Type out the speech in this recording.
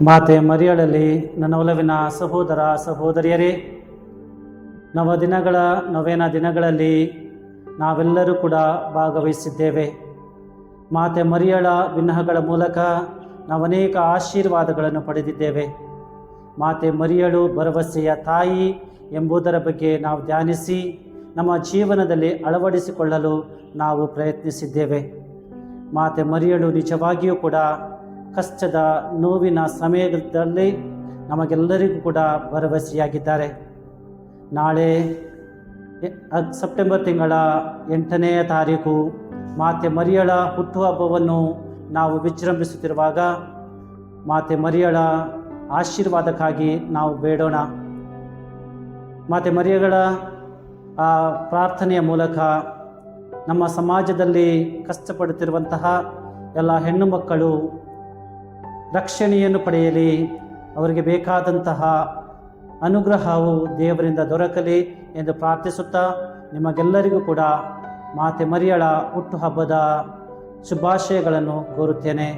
ಮಾತೆ ಮರಿಯಳಲ್ಲಿ ನನ್ನ ಒಲವಿನ ಸಹೋದರ ಸಹೋದರಿಯರೇ, ನವೇನ ದಿನಗಳಲ್ಲಿ ನಾವೆಲ್ಲರೂ ಕೂಡ ಭಾಗವಹಿಸಿದ್ದೇವೆ. ಮಾತೆ ಮರಿಯಳ ವಿನ್ನಹಗಳ ಮೂಲಕ ನಾವು ಅನೇಕ ಆಶೀರ್ವಾದಗಳನ್ನು ಪಡೆದಿದ್ದೇವೆ. ಮಾತೆ ಮರಿಯಳು ಭರವಸೆಯ ತಾಯಿ ಎಂಬುದರ ಬಗ್ಗೆ ನಾವು ಧ್ಯಾನಿಸಿ ನಮ್ಮ ಜೀವನದಲ್ಲಿ ಅಳವಡಿಸಿಕೊಳ್ಳಲು ನಾವು ಪ್ರಯತ್ನಿಸಿದ್ದೇವೆ. ಮಾತೆ ಮರಿಯಳು ನಿಜವಾಗಿಯೂ ಕೂಡ ಕಷ್ಟದ ನೋವಿನ ಸಮಯದಲ್ಲಿ ನಮಗೆಲ್ಲರಿಗೂ ಕೂಡ ಭರವಸೆಯಾಗಿದ್ದಾರೆ. ನಾಳೆ ಸೆಪ್ಟೆಂಬರ್ ತಿಂಗಳ 8ನೇ ತಾರೀಕು ಮಾತೆ ಮರಿಯಳ ಹುಟ್ಟುಹಬ್ಬವನ್ನು ನಾವು ವಿಜೃಂಭಿಸುತ್ತಿರುವಾಗ ಮಾತೆ ಮರಿಯಳ ಆಶೀರ್ವಾದಕ್ಕಾಗಿ ನಾವು ಬೇಡೋಣ. ಮಾತೆ ಮರಿಯಳ ಪ್ರಾರ್ಥನೆಯ ಮೂಲಕ ನಮ್ಮ ಸಮಾಜದಲ್ಲಿ ಕಷ್ಟಪಡುತ್ತಿರುವಂತಹ ಎಲ್ಲ ಹೆಣ್ಣು ಮಕ್ಕಳು ರಕ್ಷಣೆಯನ್ನು ಪಡೆಯಲಿ, ಅವರಿಗೆ ಬೇಕಾದಂತಹ ಅನುಗ್ರಹವು ದೇವರಿಂದ ದೊರಕಲಿ ಎಂದು ಪ್ರಾರ್ಥಿಸುತ್ತಾ ನಿಮಗೆಲ್ಲರಿಗೂ ಕೂಡ ಮಾತೆ ಮರಿಯಳ ಹುಟ್ಟುಹಬ್ಬದ ಶುಭಾಶಯಗಳನ್ನು ಕೋರುತ್ತೇನೆ.